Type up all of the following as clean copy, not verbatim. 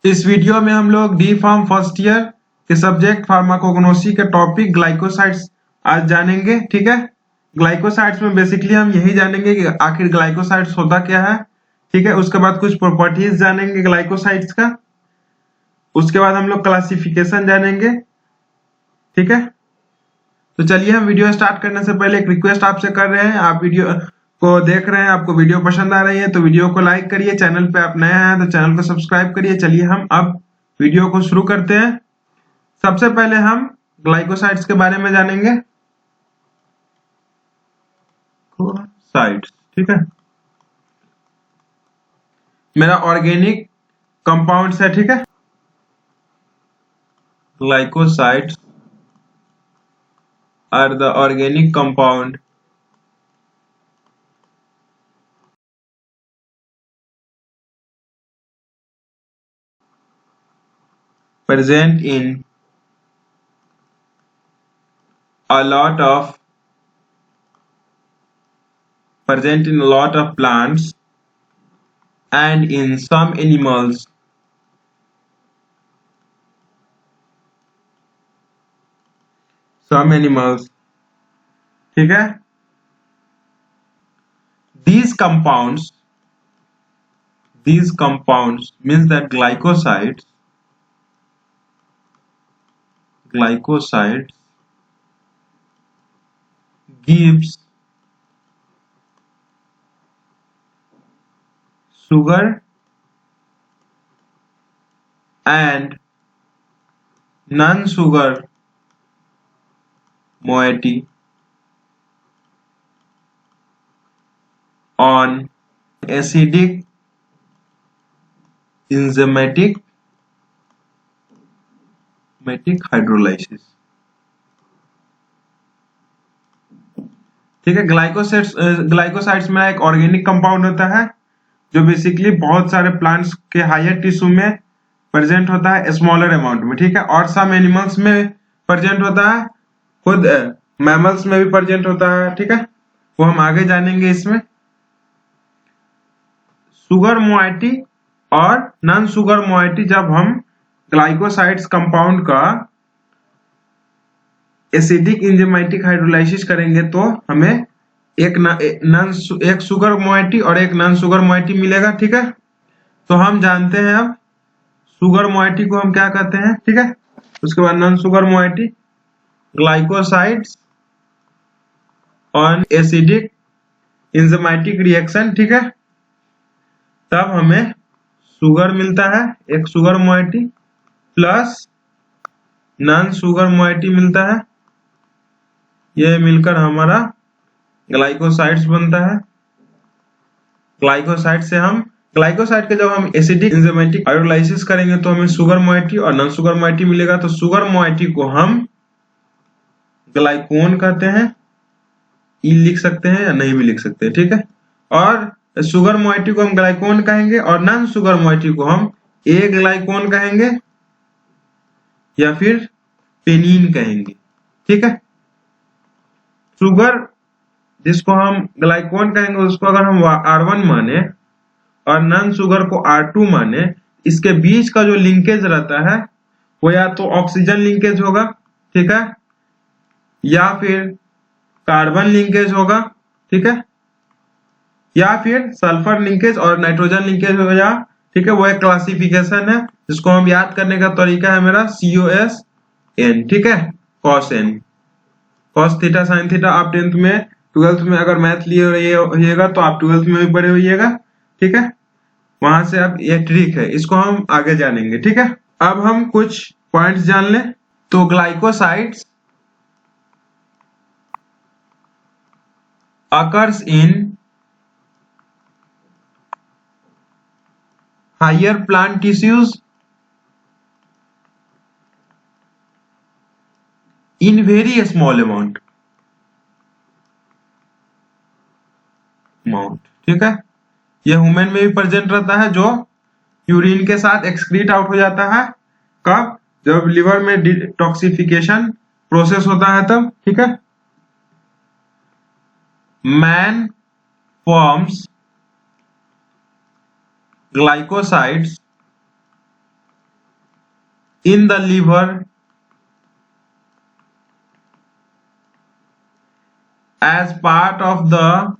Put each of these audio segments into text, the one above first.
इस वीडियो में हम लोग डी फार्म फर्स्ट ईयर के सब्जेक्ट फार्माकोग्नोसी के टॉपिक ग्लाइकोसाइड्स आज जानेंगे। ठीक है, ग्लाइकोसाइड्स में बेसिकली हम यही जानेंगे कि आखिर ग्लाइकोसाइड्स होता क्या है। ठीक है, उसके बाद कुछ प्रॉपर्टीज जानेंगे ग्लाइकोसाइड्स का। उसके बाद हम लोग क्लासिफिकेशन जानेंगे। ठीक है, तो चलिए हम वीडियो स्टार्ट करने से पहले एक रिक्वेस्ट आपसे कर रहे हैं। आप वीडियो को देख रहे हैं, आपको वीडियो पसंद आ रही है तो वीडियो को लाइक करिए। चैनल पे आप नए हैं तो चैनल को सब्सक्राइब करिए। चलिए हम अब वीडियो को शुरू करते हैं। सबसे पहले हम ग्लाइकोसाइड्स के बारे में जानेंगे। साइड्स, ठीक है, मेरा ऑर्गेनिक कंपाउंड्स है। ठीक है, glycosides are the organic compound present in a lot of plants and in some animals. ठीक है, these compounds means that glycosides gives sugar and non-sugar moiety on acidic enzymatic hydrolysis। ठीक है, glycosides में एक organic compound होता है जो basically बहुत सारे प्लांट्स के हायर टिश्यू में प्रेजेंट होता है स्मॉलर अमाउंट में। ठीक है, और सम एनिमल्स में प्रेजेंट होता है, खुद मैमल्स में भी प्रेजेंट होता है। ठीक है, वो हम आगे जानेंगे। इसमें सुगर मोइटी और नॉन सुगर मोइटी, जब हम ग्लाइकोसाइड्स कंपाउंड का एसिडिक एंजाइमेटिक हाइड्रोलाइसिस करेंगे तो हमें एक सुगर मोइटी और एक नॉन सुगर मोइटी मिलेगा। ठीक है, तो हम जानते हैं अब सुगर मोइटी को हम क्या कहते हैं। ठीक है, उसके बाद non sugar moiety, glycosides on acidic enzymatic reaction. ठीक है, तब हमें सुगर मिलता है, एक sugar moiety plus non sugar moiety मिलता है। यह मिलकर हमारा ग्लाइकोसाइड्स बनता है। ग्लाइकोसाइड के जब हम एसिडिक एंजाइमेटिक हाइड्रोलाइसिस करेंगे तो हमें सुगर मोइटी और नॉन सुगर मोइटी मिलेगा। तो सुगर मोइटी को हम ग्लाइकोन कहते हैं, ई लिख सकते हैं या नहीं भी लिख सकते हैं। ठीक है, और सुगर मोइटी को हम ग्लाइकोन कहेंगे और नॉन सुगर मोइटी को हम ए ग्लाइकोन कहेंगे या फिर पेनिन कहेंगे। ठीक है, सुगर जिसको हम ग्लाइकोन कहेंगे उसको अगर हम R1 माने और नॉन सुगर को R2 माने, इसके बीच का जो लिंकेज रहता है वो या तो ऑक्सीजन लिंकेज होगा, ठीक है, या फिर कार्बन लिंकेज होगा। ठीक है, या फिर सल्फर लिंकेज और नाइट्रोजन लिंकेज हो जा। ठीक है, वो एक क्लासिफिकेशन है जिसको हम याद करने का तरीका है मेरा COSN। ठीक है, cosn, cos theta sin theta. आप 10th में 12th में अगर मैथ लिए होइएगा तो आप 12th में भी पढ़े होइएगा। ठीक है, वहां से अब ये ट्रिक है, इसको हम आगे जानेंगे। ठीक है, अब हम कुछ पॉइंट्स जान लें। तो glycosides occurs in higher plant tissues in very small amount। ठीक है, ये ह्यूमन में भी प्रेजेंट रहता है, जो यूरिन के साथ एक्सक्रीट आउट हो जाता है। कब? जब लिवर में डिटॉक्सिफिकेशन प्रोसेस होता है तब। ठीक है, man forms glycosides in the liver as part of the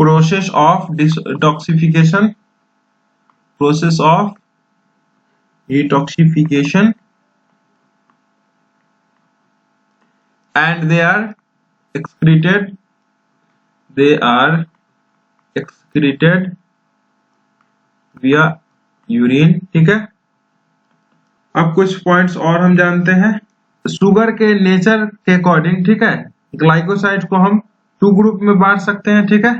process of detoxification, and they are excreted via urine. ठीक है, अब कुछ पॉइंट्स और हम जानते हैं शुगर के नेचर के अकॉर्डिंग। ठीक है, ग्लाइकोसाइड को हम टू ग्रुप में बांट सकते हैं। ठीक है,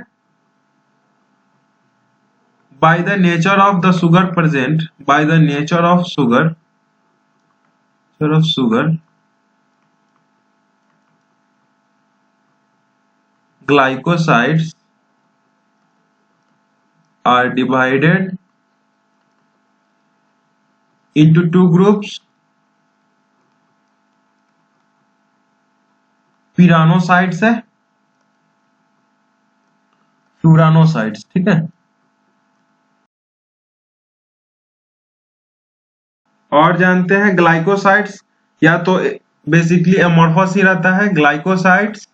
by the nature of the sugar present, by the nature of sugar, glycosides are divided into two groups, पिरानोसाइड्स है, फ्यूरानोसाइड्स। ठीक है, और जानते हैं ग्लाइकोसाइड्स या तो बेसिकली अमोर्फस ही रहता है। Glycosides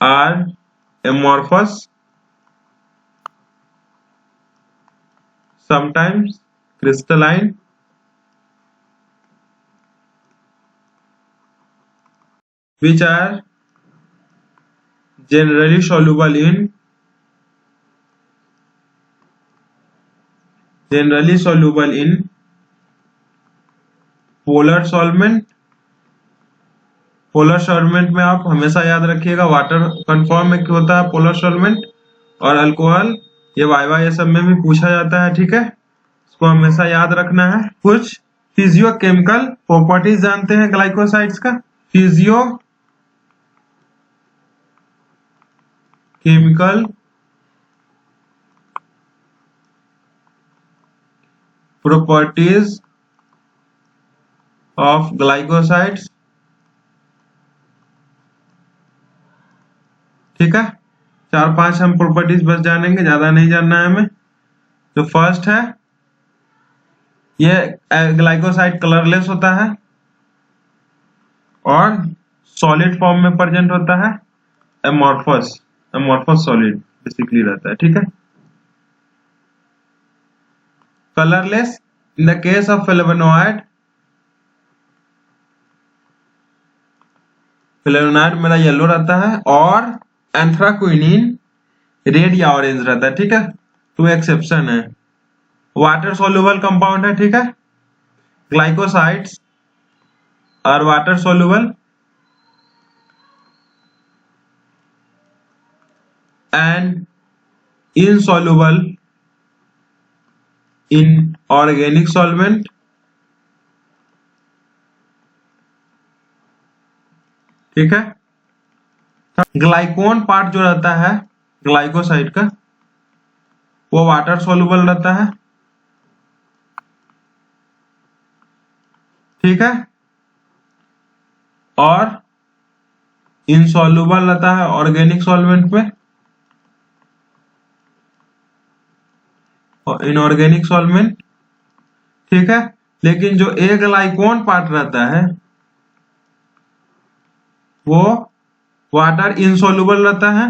are amorphous, sometimes crystalline, which are generally soluble in polar solvent। Polar solvent में आप हमेशा याद रखिएगा वाटर कंफर्म में क्यों होता है पोलर सॉल्वेंट, और अल्कोहल ये वाइवा ये सब में भी पूछा जाता है। ठीक है, इसको हमेशा याद रखना है। कुछ फिजियोकेमिकल प्रॉपर्टीज जानते हैं ग्लाइकोसाइड्स का। Physicochemical properties of glycosides. ठीक है, 4-5 हम प्रॉपर्टीज बस जानेंगे, ज्यादा नहीं जानना है हमें। जो फर्स्ट है, ये ग्लाइकोसाइड कलरलेस होता है और सॉलिड फॉर्म में प्रेजेंट होता है। एमोर्फस सॉलिड बेसिकली रहता है। ठीक है, colourless in the case of flavonoid मेरा येलो रहता है, और एंथ्राक्विनिन रेड या ऑरेंज रहता है। ठीक है, तो एक्सेप्शन है, वाटर सोल्यूबल कंपाउंड है। ठीक है, glycosides are water soluble and insoluble in organic solvent। ठीक है, ग्लाइकोन पार्ट जो रहता है ग्लाइकोसाइड का वो वाटर सोल्यूबल रहता है। ठीक है, और इनसॉल्युबल रहता है ऑर्गेनिक सॉल्वेंट में और इनऑर्गेनिक सॉल्वेंट। ठीक है, लेकिन जो ए ग्लाइकोन पार्ट रहता है वो वाटर इनसॉल्युबल रहता है।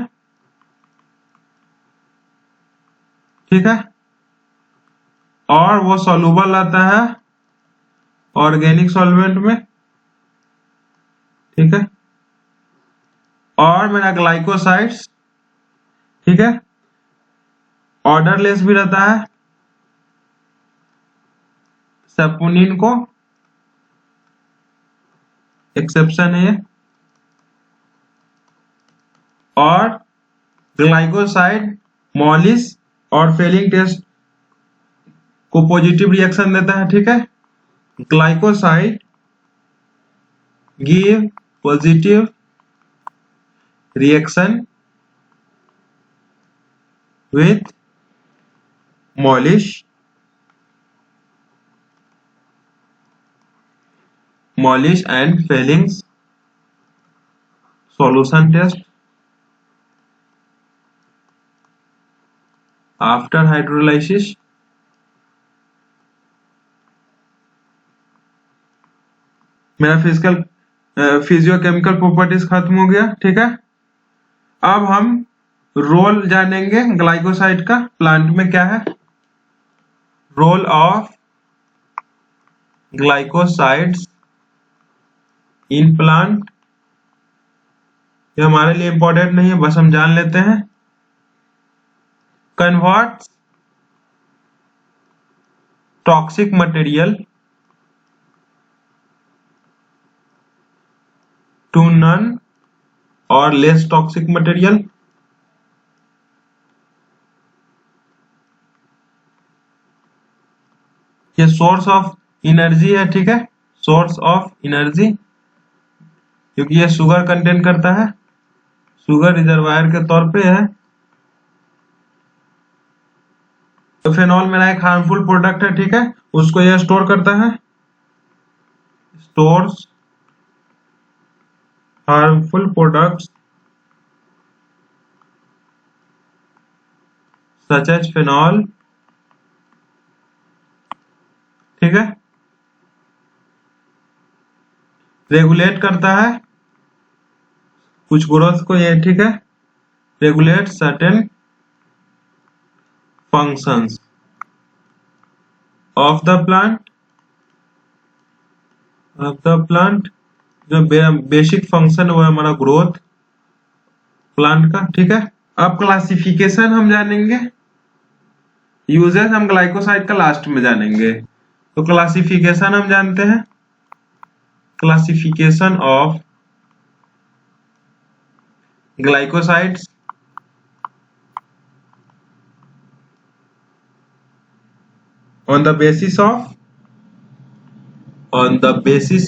ठीक है, और वो सॉल्युबल रहता है ऑर्गेनिक सॉल्वेंट में। ठीक है, और मेरा ग्लाइकोसाइड्स ठीक है ऑर्डरलेस भी रहता है, सैपोनिन को एक्सेप्शन है ये, और ग्लाइकोसाइड मॉलिस और फेलिंग टेस्ट को पॉजिटिव रिएक्शन देता है। ठीक है, glycoside give positive reaction with molish and Fehling's solution test। After hydrolysis मेरा फिजियोकेमिकल प्रॉपर्टीज खत्म हो गया। ठीक है, अब हम रोल जानेंगे ग्लाइकोसाइड का प्लांट में क्या है। Role of glycosides in plant, ये हमारे लिए इंपॉर्टेंट नहीं है, बस हम जान लेते हैं। Converts toxic material to non और लेस टॉक्सिक मटेरियल। ये सोर्स ऑफ एनर्जी है। ठीक है, सोर्स ऑफ एनर्जी, क्योंकि ये शुगर कंटेन करता है, शुगर रिजर्वायर के तौर पे है। तो फेनॉल मेरा एक हार्मफुल प्रोडक्ट है। ठीक है, उसको यह स्टोर करता है, stores harmful products such as phenol. ठीक है, रेगुलेट करता है कुछ ग्रोथ को ये। ठीक है, regulate certain functions of the plant, जो बेसिक फंक्शन वो है हमारा ग्रोथ प्लांट का। ठीक है, अब क्लासिफिकेशन हम जानेंगे, यूजेस हम ग्लाइकोसाइड का लास्ट में जानेंगे। तो क्लासिफिकेशन हम जानते हैं, classification of glycosides on the basis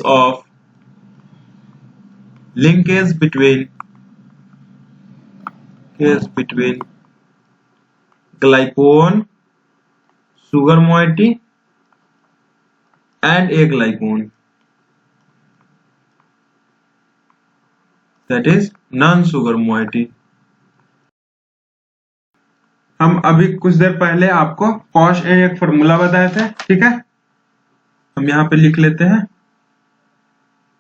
of linkage between glycone, sugar moiety and a glycone, that is non-sugar moiety। हम अभी कुछ देर पहले आपको कॉश ए एक फॉर्मूला बताए थे। ठीक है, हम यहाँ पे लिख लेते हैं।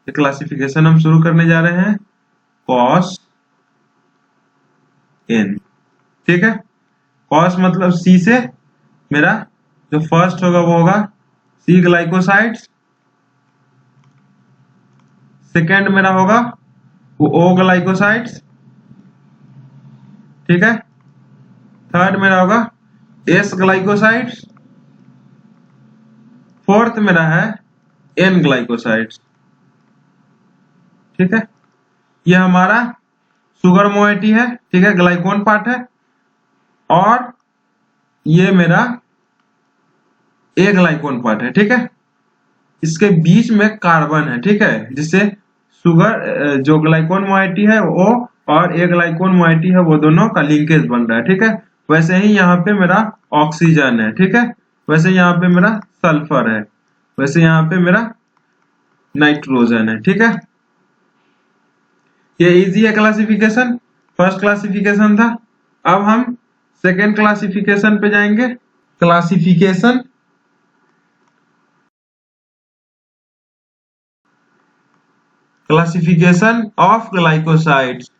क्लासिफिकेशन हम शुरू करने जा रहे हैं, कॉस एन। ठीक है, कॉस मतलब सी से मेरा जो फर्स्ट होगा वो होगा सी ग्लाइकोसाइड्स, सेकेंड मेरा होगा वो ओ ग्लाइकोसाइड्स। ठीक है, थर्ड मेरा होगा एस ग्लाइकोसाइड्स, फोर्थ मेरा है एन ग्लाइकोसाइड्स। ठीक है, ये हमारा शुगर मोइटी है। ठीक है, ग्लाइकोन पार्ट है, और ये मेरा ए ग्लाइकोन पार्ट है। ठीक है, इसके बीच में कार्बन है। ठीक है, जिससे शुगर जो ग्लाइकोन मोइटी है वो और ए ग्लाइकोन मोइटी है वो दोनों का लिंकेज बन रहा है। ठीक है, वैसे ही यहाँ पे मेरा ऑक्सीजन है। ठीक है, वैसे यहाँ पे मेरा सल्फर है, वैसे यहाँ पे मेरा नाइट्रोजन है। ठीक है, ये इजी है क्लासिफिकेशन, फर्स्ट क्लासिफिकेशन था। अब हम सेकेंड क्लासिफिकेशन पे जाएंगे। Classification of glycosides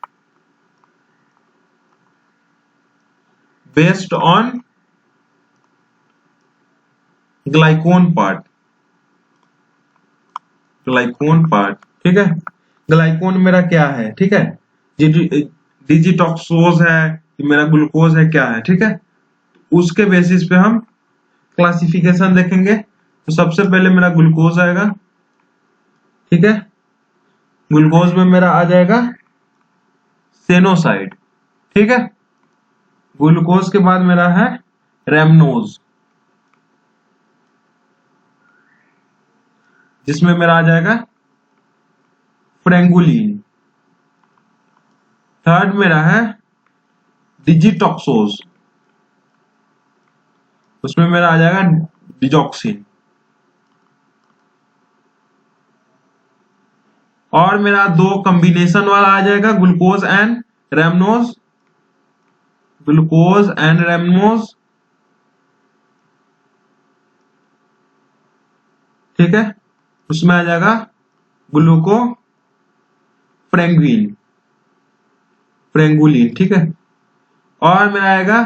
based on ग्लाइकोन part. ठीक है, ग्लाइकोन मेरा क्या है। ठीक है, डिजिटॉक्सोज है, मेरा ग्लूकोज है, क्या है। ठीक है, उसके बेसिस पे हम क्लासिफिकेशन देखेंगे। तो सबसे पहले मेरा ग्लूकोज आएगा। ठीक है, ग्लूकोज में मेरा आ जाएगा सेनोसाइड। ठीक है, ग्लूकोज के बाद मेरा है रेमनोज, जिसमें मेरा आ जाएगा फ्रेंगुलिन। थर्ड मेरा है डिजिटॉक्सोज, उसमें मेरा आ जाएगा डिजॉक्सिन। और मेरा दो कॉम्बिनेशन वाला आ जाएगा ग्लूकोज एंड रेमनोज, ठीक है, उसमें आ जाएगा ग्लूको फ्रेंगुलिन, ठीक है, और मेरा आएगा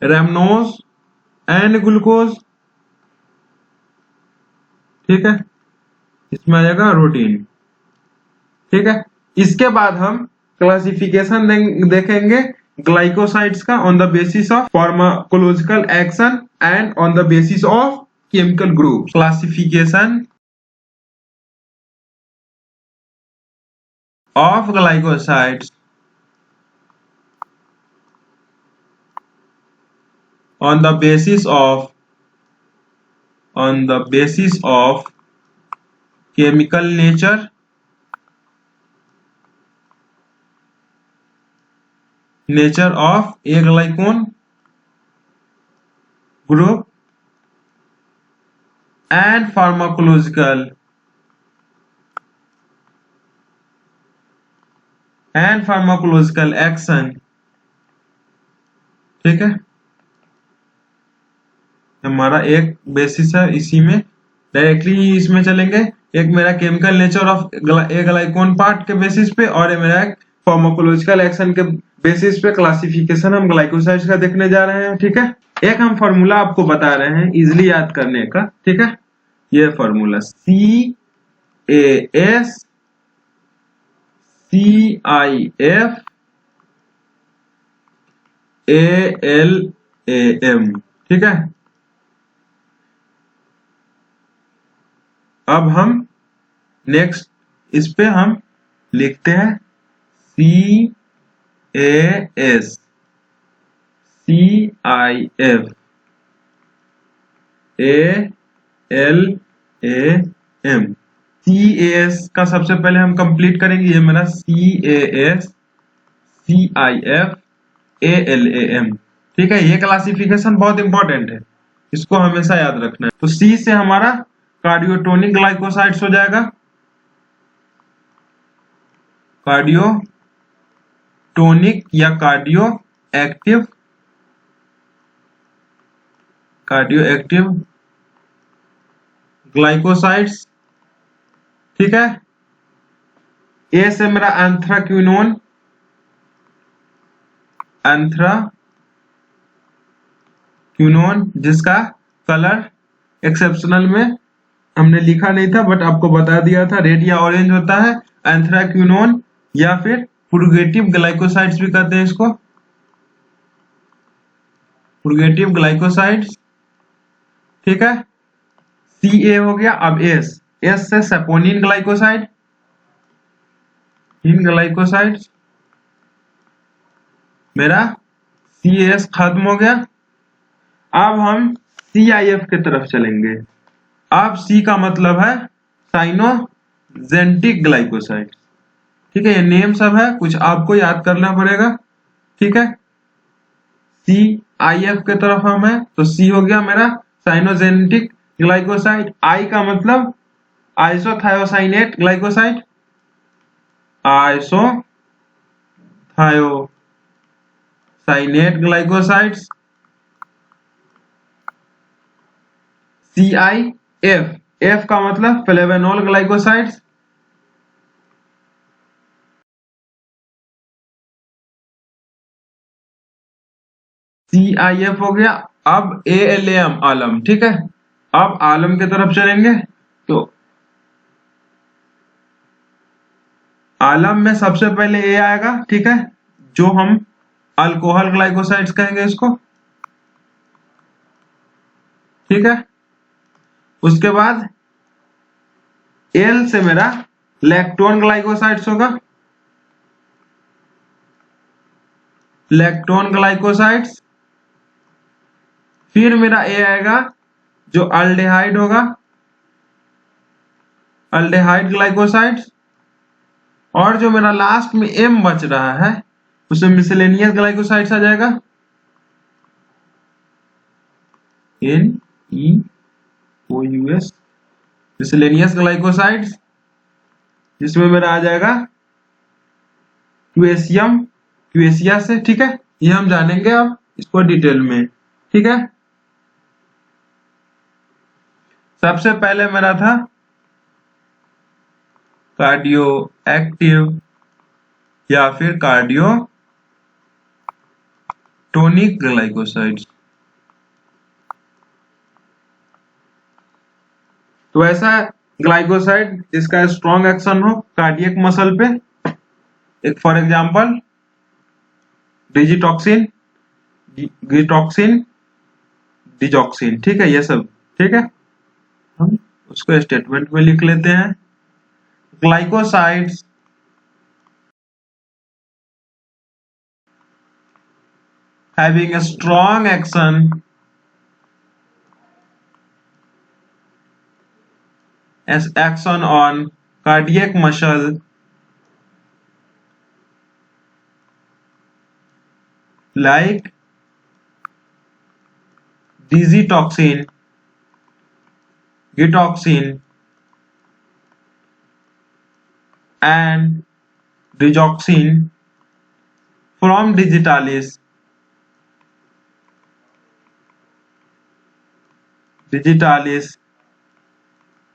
रेमनोज एंड ग्लूकोज, ठीक है, इसमें आ जाएगा रूटीन, ठीक है। इसके बाद हम क्लासिफिकेशन देखेंगे ग्लाइकोसाइड्स का on the basis of pharmacological action and on the basis of chemical group. Classification of glycosides on the basis of chemical nature of a glycone group and pharmacological action, ठीक है, हमारा एक basis है, इसी में directly इसमें चलेंगे। एक मेरा chemical nature of A ग्लाइकोन part के बेसिस पे और ये मेरा एक फार्माकोलॉजिकल एक्शन के बेसिस पे क्लासिफिकेशन हम ग्लाइकोसाइड्स का देखने जा रहे हैं, ठीक है। एक हम फॉर्मूला आपको बता रहे हैं इजिली याद करने का, ठीक है, ये फॉर्मूला CAS CIF ALAM, ठीक है। अब हम नेक्स्ट इस पे हम लिखते हैं CAS CIF ALAM। CAS का सबसे पहले हम कंप्लीट करेंगे, ये मेरा CAS CIF ALAM, ठीक है। ये क्लासिफिकेशन बहुत इंपॉर्टेंट है, इसको हमेशा याद रखना है। तो C से हमारा कार्डियोटोनिक ग्लाइकोसाइड्स हो जाएगा, कार्डियोटोनिक या कार्डियो एक्टिव ग्लाइकोसाइड्स, ठीक है। ए से मेरा एंथ्राक्विनोन जिसका कलर एक्सेप्शनल में हमने लिखा नहीं था बट आपको बता दिया था, रेड या ऑरेंज होता है एंथ्राक्विनोन, या फिर पुर्गेटिव ग्लाइकोसाइड्स भी कहते हैं इसको, पुर्गेटिव ग्लाइकोसाइड्स, ठीक है। CA हो गया। अब S से सैपोनिन ग्लाइकोसाइड, इन ग्लाइकोसाइड्स, मेरा CAS खत्म हो गया। अब हम CIF की तरफ चलेंगे। अब C का मतलब है साइनोजेंटिक ग्लाइकोसाइड, ठीक है, ये नेम सब है, कुछ आपको याद करना पड़ेगा, ठीक है। CIF के तरफ हम है, तो C हो गया मेरा साइनोजेंटिक ग्लाइकोसाइड। I का मतलब isothiocyanate glycoside, isothiocyanate glycosides. CIF, F का मतलब फ्लेवेनोल ग्लाइकोसाइड्स, CIF हो गया। अब ALAM आलम, ठीक है। अब आलम की तरफ चलेंगे, तो आलम में सबसे पहले A आएगा, ठीक है, जो हम अल्कोहल ग्लाइकोसाइड्स कहेंगे इसको, ठीक है। उसके बाद L से मेरा लैक्टोन ग्लाइकोसाइड्स होगा, लैक्टोन ग्लाइकोसाइड्स। फिर मेरा A आएगा जो अल्डेहाइड होगा, अल्डेहाइड ग्लाइकोसाइड्स। और जो मेरा लास्ट में M बच रहा है उसमें मिसलेनियस ग्लाइकोसाइड्स आ जाएगा, NEOUS, मिसलेनियस ग्लाइकोसाइड्स, जिसमें मेरा आ जाएगा क्वेसिया से, ठीक है। ये हम जानेंगे अब इसको डिटेल में, ठीक है। सबसे पहले मेरा था कार्डियो एक्टिव या फिर कार्डियो टोनिक ग्लाइकोसाइड्स। तो ऐसा ग्लाइकोसाइड जिसका स्ट्रॉन्ग एक्शन हो कार्डियक मसल पे, एक फॉर एग्जांपल डिजिटॉक्सिन, गिटॉक्सिन, डिजॉक्सिन, ठीक है, ये सब ठीक है। हम उसको स्टेटमेंट में लिख लेते हैं। Glycosides having a strong action as action on cardiac muscle like digitoxin, gitoxin and digoxin from digitalis,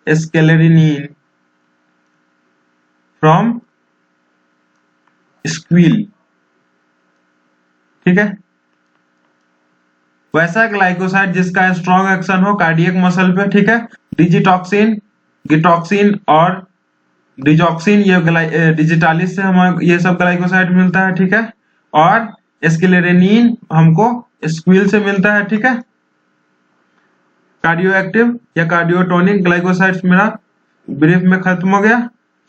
scleronin from squil, ठीक है। वैसा ग्लाइकोसाइड जिसका स्ट्रॉन्ग एक्शन हो कार्डियक मसल पे, ठीक है। डिजिटॉक्सिन, गिटॉक्सिन और डिजॉक्सिन, ये डिजिटालिस से हमें ये सब ग्लाइकोसाइड मिलता है, ठीक है। और स्क्लेरेनिन हमको स्क्विल से मिलता है, ठीक है। कार्डियो एक्टिव या कार्डियोटोनिक ग्लाइकोसाइड्स मेरा ब्रीफ में खत्म हो गया।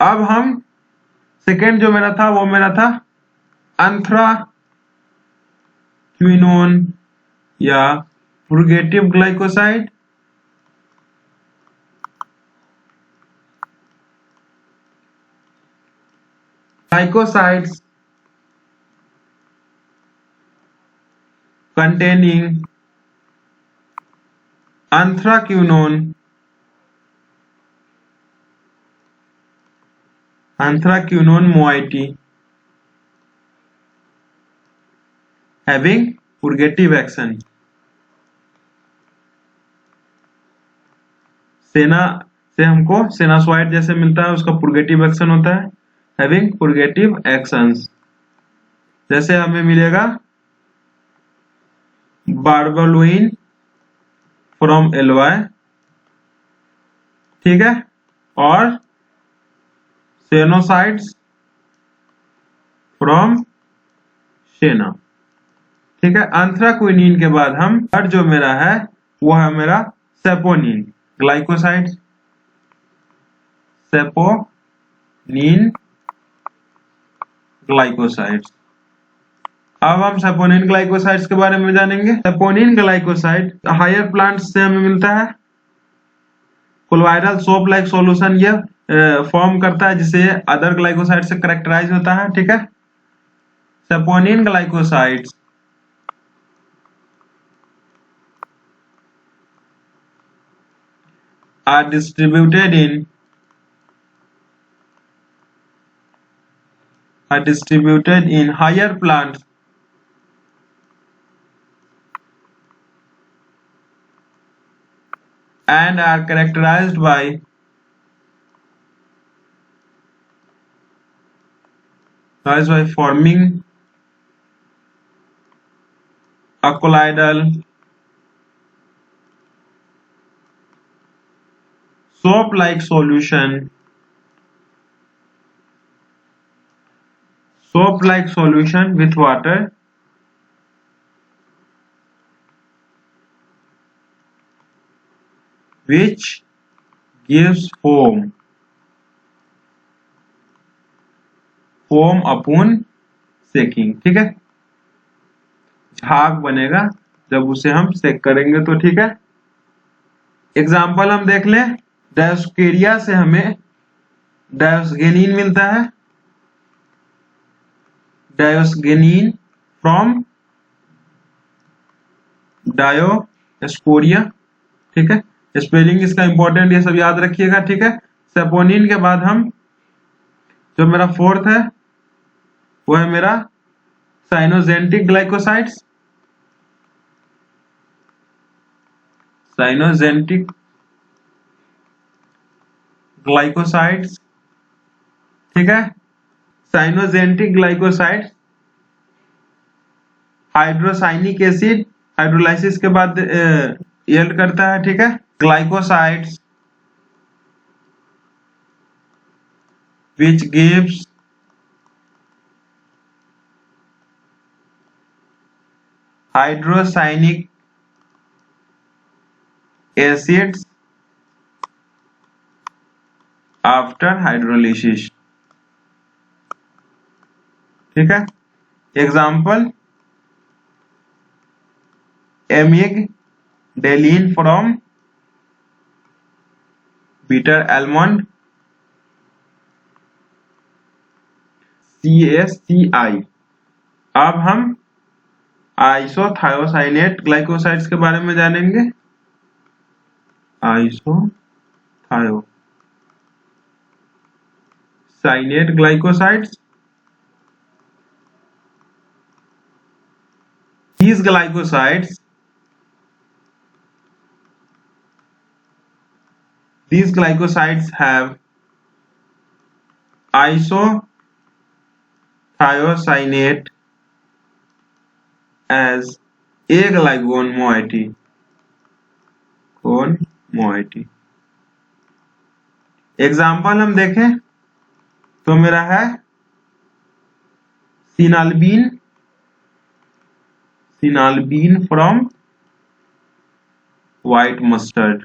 अब हम सेकेंड जो मेरा था वो मेरा था एंथ्राक्विनोन या पुर्गेटिव glycoside. Glycosides containing anthraquinone moiety having purgative action। सेना से हमको सेनासोइड जैसे मिलता है, उसका पुर्गेटिव एक्शन होता है, हैविंग पुर्गेटिव एक्शंस। जैसे हमें मिलेगा बार्बलुइन फ्रॉम एलवाई, ठीक है, और सेनोसाइड्स फ्रॉम सेना, ठीक है। एंथ्राक्विनिन के बाद हम थर्ड जो मेरा है वो है मेरा सेपोनिन ग्लाइकोसाइड, सेपोनिन ग्लाइकोसाइड्स। अब हम सेपोनिन ग्लाइकोसाइड्स के बारे में जानेंगे। सेपोनिन ग्लाइकोसाइड हायर प्लांट्स से हमें मिलता है। कोलोइडल सोप लाइक सॉल्यूशन ये फॉर्म करता है जिसे अदर ग्लाइकोसाइड से कैरेक्टराइज होता है, ठीक है। Saponin glycosides are distributed in higher plants and are characterized by forming a colloidal soap-like solution with water which gives foam upon सेकिंग, ठीक है। झाग बनेगा जब उसे हम सेक करेंगे तो, ठीक है। एग्जाम्पल हम देख लें, डायोस्केरिया से हमें डायोस्गेनिन मिलता है, डायोस्गेनिन फ्रॉम डायोस्कोरिया, ठीक है। स्पेलिंग इसका इंपॉर्टेंट, ये सब याद रखिएगा, ठीक है। सेपोनिन के बाद हम जो मेरा फोर्थ है वो है मेरा साइनोजेंटिक ग्लाइकोसाइड्स, साइनोजेंटिक ग्लाइकोसाइड्स, ठीक है। Cyanogenetic glycosides hydrocyanic acid hydrolysis के बाद यील्ड करता है, ठीक है। Glycosides which gives hydrocyanic acids after hydrolysis, ठीक है। Example amygdalin from bitter almond, CaCI। अब हम आइसोथायोसाइनेट ग्लाइकोसाइड्स के बारे में जानेंगे। Isothiocyanate glycosides, these glycosides have isothiocyanate as a glycone moiety। Example हम देखें तो मेरा है sinalbin from white mustard,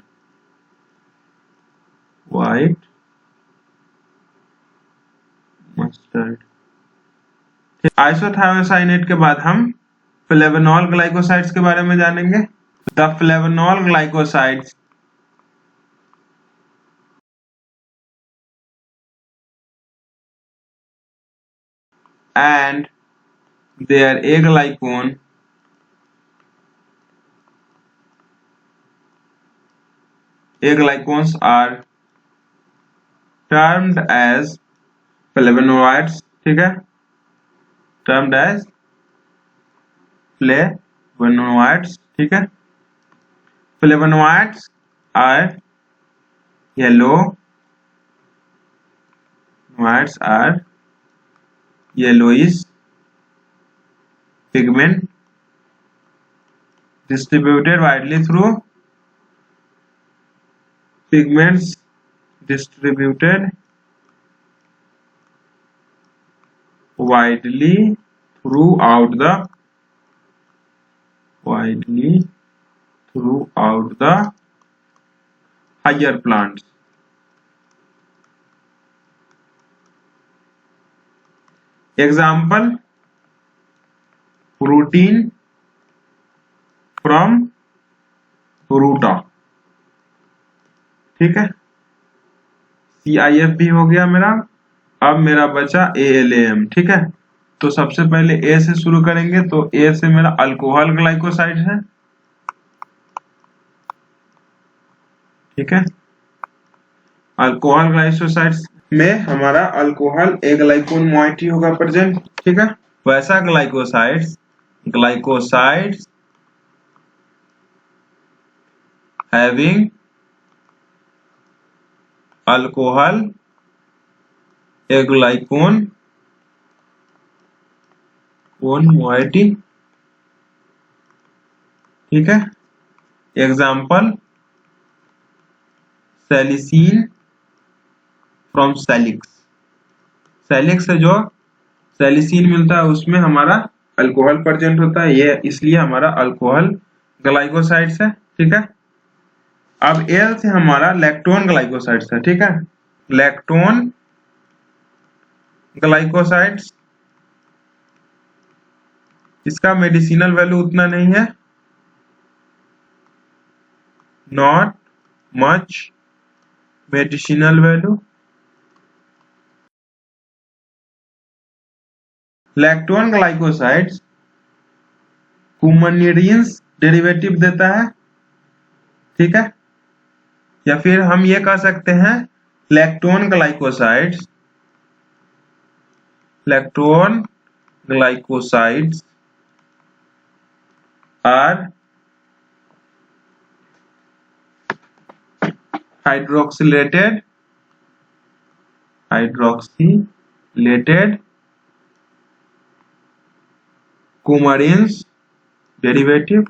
isothiocyanate के बाद हम फ्लेवोनॉल ग्लाइकोसाइड्स के बारे में जानेंगे। The फ्लेवोनॉल glycosides and their aglycons are termed as flavonoids, ठीक है। termed as flavonoids, ठीक है। flavonoids are yellowish pigment distributed widely through pigments distributed widely throughout the higher plants। Example protein from Ruta, ठीक है। CIF भी हो गया मेरा। अब मेरा बचा ALAM, ठीक है। तो सबसे पहले A से शुरू करेंगे, तो A से मेरा अल्कोहल ग्लाइकोसाइड है, ठीक है। अल्कोहल ग्लाइकोसाइड्स में हमारा अल्कोहल ए ग्लाइकोन मोइटी होगा प्रेजेंट, ठीक है। वैसा glycosides having alcohol aglycone moiety, ठीक है। Example salicin from salix, salix से जो सैलिसिन मिलता है उसमें हमारा अल्कोहल प्रेजेंट होता है, ये इसलिए हमारा अल्कोहल ग्लाइकोसाइड्स है, ठीक है। अब एल से हमारा लैक्टोन ग्लाइकोसाइड्स है, ठीक है। लैक्टोन ग्लाइकोसाइड्स, इसका मेडिसिनल वैल्यू उतना नहीं है, not much medicinal value. Lactone glycosides कुमानिडिन्स डेरिवेटिव देता है, ठीक है। या फिर हम ये कह सकते हैं lactone glycosides are hydroxylated hydroxylated coumarins derivative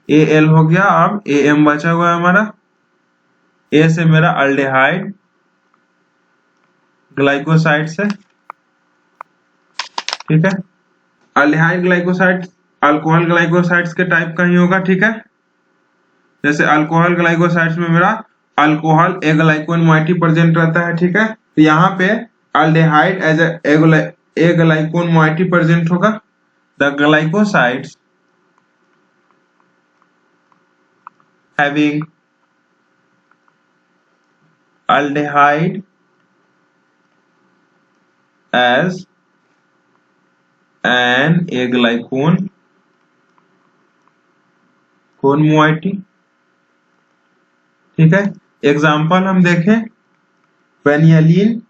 Al हो गया। अब Am बचा हुआ है हमारा। A से मेरा अल्डेहाइड ग्लाइकोसाइड से, ठीक है। अल्डेहाइड ग्लाइकोसाइड अल्कोहल ग्लाइकोसाइड्स के टाइप का ही होगा, ठीक है। जैसे अल्कोहल ग्लाइकोसाइड्स में मेरा alcohol aglycone moiety present रहता है, ठीक है। तो यहाँ पे aldehyde as aglycone moiety present होगा। The glycosides having aldehyde as an aglycone moiety, ठीक है। एग्जाम्पल हम देखें, वेनियालिन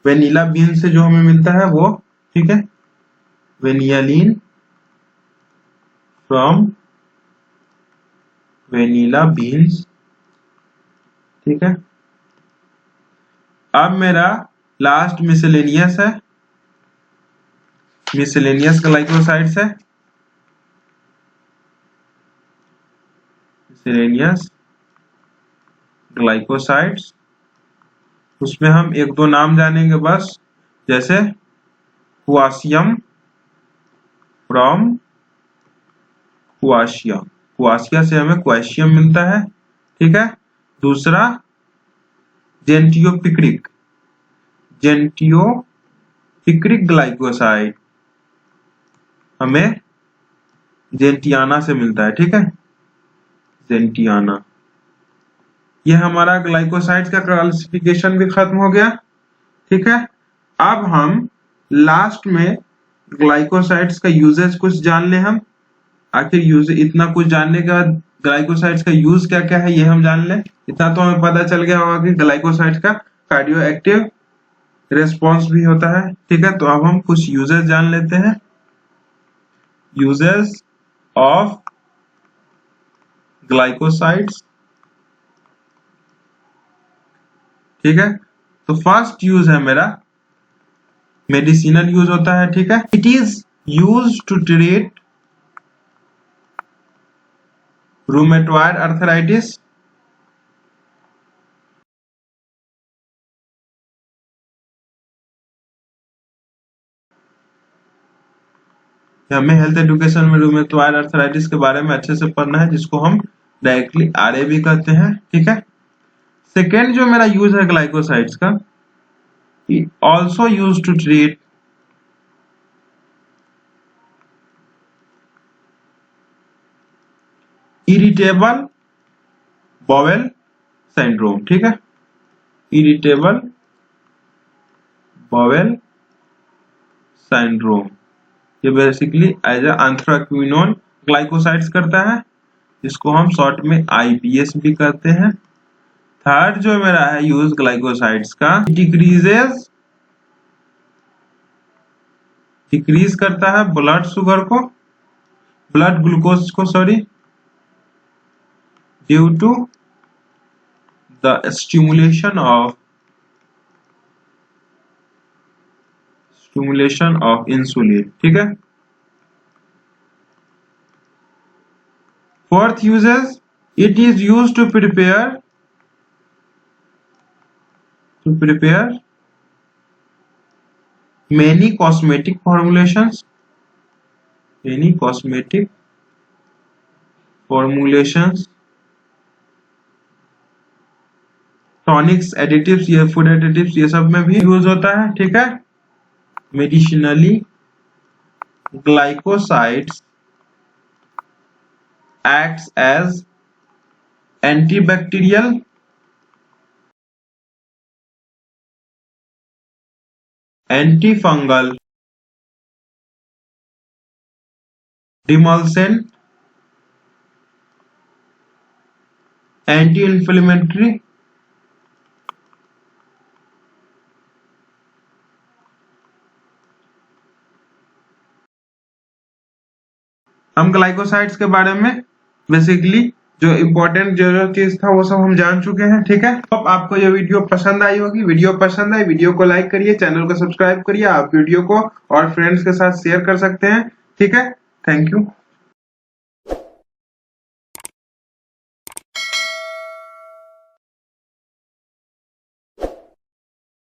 वेनिला बीन से जो हमें मिलता है वो, ठीक है। वेनियालिन फ्रॉम वेनिला बीन्स, ठीक है। अब मेरा लास्ट मिसलेनियस है, मिसलेनियस ग्लाइकोसाइड्स है। मिसलेनियस ग्लाइकोसाइड्स, उसमें हम एक दो नाम जानेंगे बस, जैसे क्वाशियम फ्रॉम क्वाशिया, क्वाशिया से हमें क्वाशियम मिलता है, ठीक है। दूसरा जेंटियोपिक्रिक, जेंटियोपिक्रिक ग्लाइकोसाइड हमें जेंटियाना से मिलता है, ठीक है। जेंटियाना। ये हमारा ग्लाइकोसाइड्स का क्लासिफिकेशन भी खत्म हो गया, ठीक है। अब हम लास्ट में ग्लाइकोसाइड्स का यूजेस कुछ जान ले हम। आखिर यूज इतना कुछ जानने के बाद ग्लाइकोसाइड्स का यूज क्या क्या है ये हम जान ले। इतना तो हमें पता चल गया होगा कि ग्लाइकोसाइड्स का कार्डियो एक्टिव रिस्पॉन्स भी होता है, ठीक है। तो अब हम कुछ यूजेस जान लेते हैं। यूजेस ऑफ ग्लाइकोसाइड्स, ठीक है। तो फर्स्ट यूज है मेरा मेडिसिनल यूज होता है, ठीक है। It is use to treat rheumatoid arthritis, हमें हेल्थ एजुकेशन में रूमेटॉइड अर्थराइटिस के बारे में अच्छे से पढ़ना है, जिसको हम डायरेक्टली आरए भी कहते हैं, ठीक है। सेकेंड जो मेरा यूज है ग्लाइकोसाइड्स का, also use to treat irritable bowel syndrome, ठीक है। इरिटेबल बॉवेल सिंड्रोम ये बेसिकली एज एंथ्राक्विनोन ग्लाइकोसाइड्स करता है, इसको हम शॉर्ट में आईबीएस भी कहते हैं। थर्ड जो मेरा है यूज ग्लाइकोसाइड्स का, डिक्रीज करता है ब्लड शुगर को, ब्लड ग्लूकोज को, sorry, due to the stimulation of insulin, ठीक है। Fourth uses, it is use to prepare many cosmetic formulations, tonics, additives, ये फूड एडिटिव्स ये सब में भी यूज होता है, ठीक है। Medicinally glycosides acts as antibacterial, antifungal, demulcent, anti-inflammatory, हम ग्लाइकोसाइड्स के बारे में बेसिकली जो इम्पोर्टेंट जो चीज था वो सब हम जान चुके हैं। ठीक है, अब आपको ये वीडियो पसंद आई होगी। वीडियो पसंद आई, वीडियो को लाइक करिए, चैनल को सब्सक्राइब करिए। आप वीडियो को और फ्रेंड्स के साथ शेयर कर सकते हैं। ठीक है, थैंक यू।